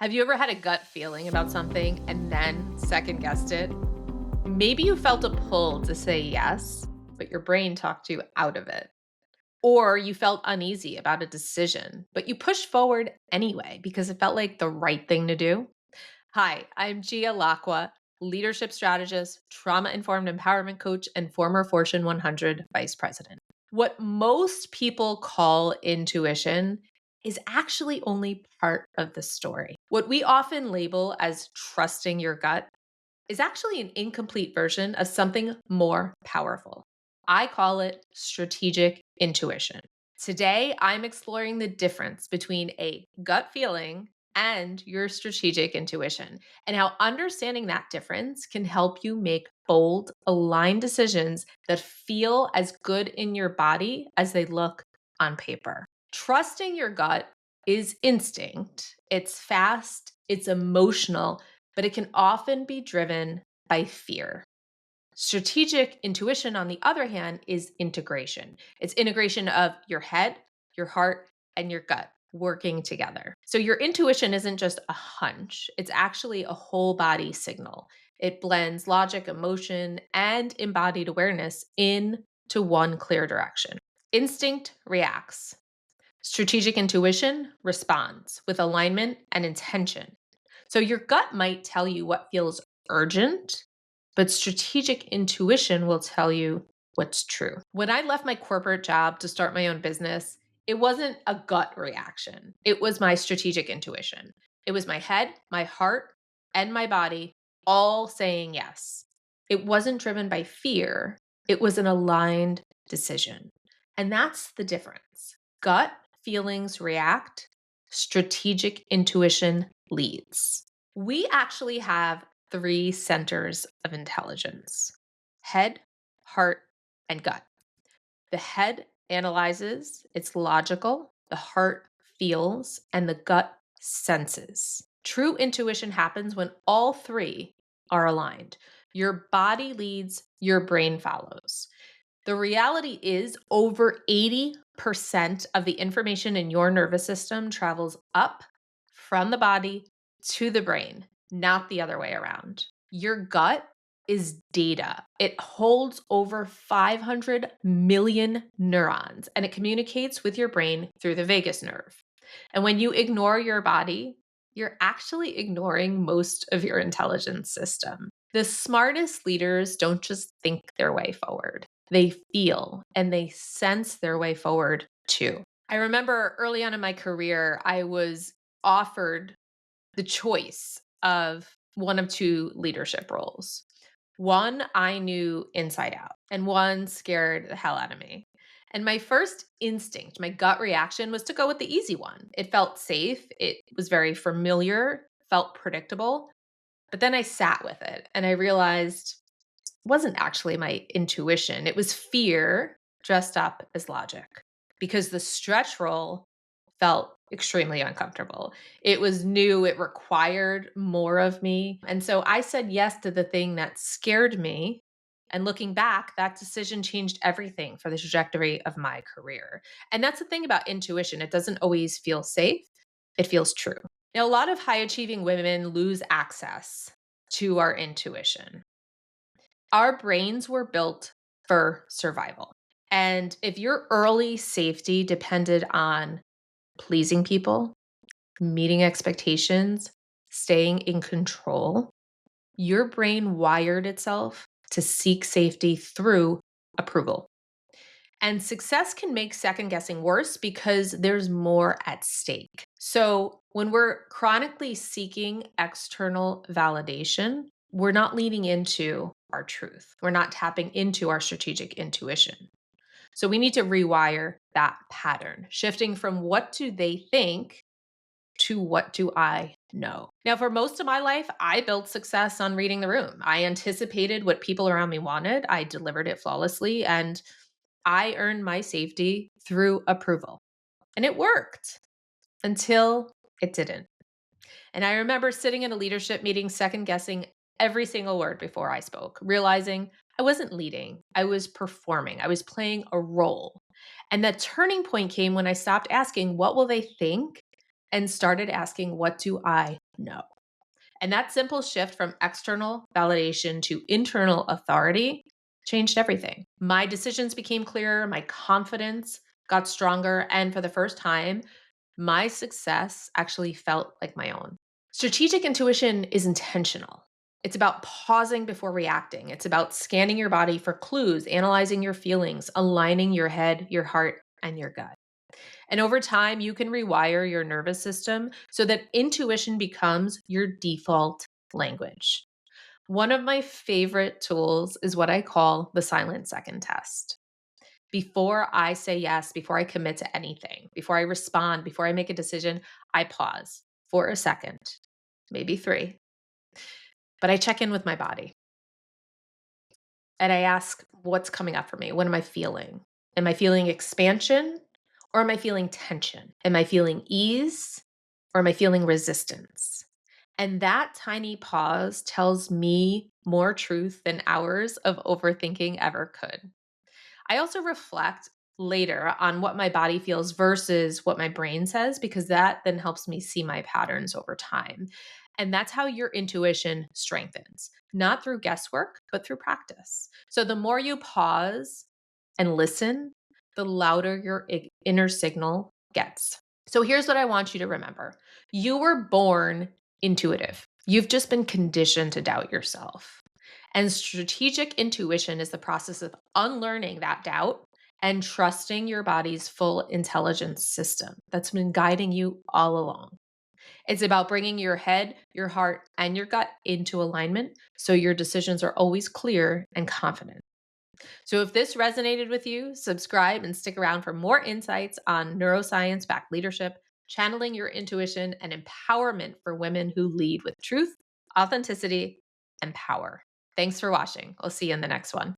Have you ever had a gut feeling about something and then second guessed it? Maybe you felt a pull to say yes, but your brain talked you out of it. Or you felt uneasy about a decision, but you pushed forward anyway because it felt like the right thing to do. Hi, I'm Gia Lacqua, leadership strategist, trauma informed empowerment coach, and former Fortune 100 vice president. What most people call intuition is actually only part of the story. What we often label as trusting your gut is actually an incomplete version of something more powerful. I call it strategic intuition. Today, I'm exploring the difference between a gut feeling and your strategic intuition, and how understanding that difference can help you make bold, aligned decisions that feel as good in your body as they look on paper. Trusting your gut is instinct, it's fast, it's emotional, but it can often be driven by fear. Strategic intuition, on the other hand, is integration. It's integration of your head, your heart, and your gut working together. So your intuition isn't just a hunch, it's actually a whole body signal. It blends logic, emotion, and embodied awareness into one clear direction. Instinct reacts. Strategic intuition responds with alignment and intention. So your gut might tell you what feels urgent, but strategic intuition will tell you what's true. When I left my corporate job to start my own business, it wasn't a gut reaction. It was my strategic intuition. It was my head, my heart, and my body all saying yes. It wasn't driven by fear. It was an aligned decision. And that's the difference. Gut feelings react, strategic intuition leads. We actually have three centers of intelligence: head, heart, and gut. The head analyzes, it's logical, the heart feels, and the gut senses. True intuition happens when all three are aligned. Your body leads, your brain follows. The reality is, over 80% of the information in your nervous system travels up from the body to the brain, not the other way around. Your gut is data. It holds over 500 million neurons and it communicates with your brain through the vagus nerve. And when you ignore your body, you're actually ignoring most of your intelligence system. The smartest leaders don't just think their way forward. They feel and they sense their way forward too. I remember early on in my career, I was offered the choice of one of two leadership roles. One I knew inside out, and one scared the hell out of me. And my first instinct, my gut reaction was to go with the easy one. It felt safe, it was very familiar, felt predictable. But then I sat with it and I realized it wasn't actually my intuition. It was fear dressed up as logic because the stretch role felt extremely uncomfortable. It was new, it required more of me. And so I said yes to the thing that scared me. And looking back, that decision changed everything for the trajectory of my career. And that's the thing about intuition, it doesn't always feel safe, it feels true. Now, a lot of high achieving women lose access to our intuition. Our brains were built for survival. And if your early safety depended on pleasing people, meeting expectations, staying in control, your brain wired itself to seek safety through approval. And success can make second guessing worse because there's more at stake. So, when we're chronically seeking external validation, we're not leaning into our truth. We're not tapping into our strategic intuition. So, we need to rewire that pattern, shifting from what do they think to what do I know. Now, for most of my life, I built success on reading the room. I anticipated what people around me wanted, I delivered it flawlessly, and I earned my safety through approval. And it worked until it didn't. And I remember sitting in a leadership meeting, second guessing every single word before I spoke, realizing I wasn't leading, I was performing, I was playing a role. And that turning point came when I stopped asking, what will they think? And started asking, what do I No. And that simple shift from external validation to internal authority changed everything. My decisions became clearer, my confidence got stronger, and for the first time, my success actually felt like my own. Strategic intuition is intentional. It's about pausing before reacting. It's about scanning your body for clues, analyzing your feelings, aligning your head, your heart, and your gut. And over time, you can rewire your nervous system so that intuition becomes your default language. One of my favorite tools is what I call the silent second test. Before I say yes, before I commit to anything, before I respond, before I make a decision, I pause for a second, maybe three, but I check in with my body and I ask, what's coming up for me? What am I feeling? Am I feeling expansion or am I feeling tension? Am I feeling ease or am I feeling resistance? And that tiny pause tells me more truth than hours of overthinking ever could. I also reflect later on what my body feels versus what my brain says, because that then helps me see my patterns over time. And that's how your intuition strengthens, not through guesswork, but through practice. So the more you pause and listen, the louder your inner signal gets. So here's what I want you to remember: you were born intuitive, you've just been conditioned to doubt yourself. And strategic intuition is the process of unlearning that doubt and trusting your body's full intelligence system that's been guiding you all along. It's about bringing your head, your heart, and your gut into alignment so your decisions are always clear and confident. So if this resonated with you, subscribe and stick around for more insights on neuroscience backed leadership, channeling your intuition, and empowerment for women who lead with truth, authenticity, and power. Thanks for watching. I'll see you in the next one.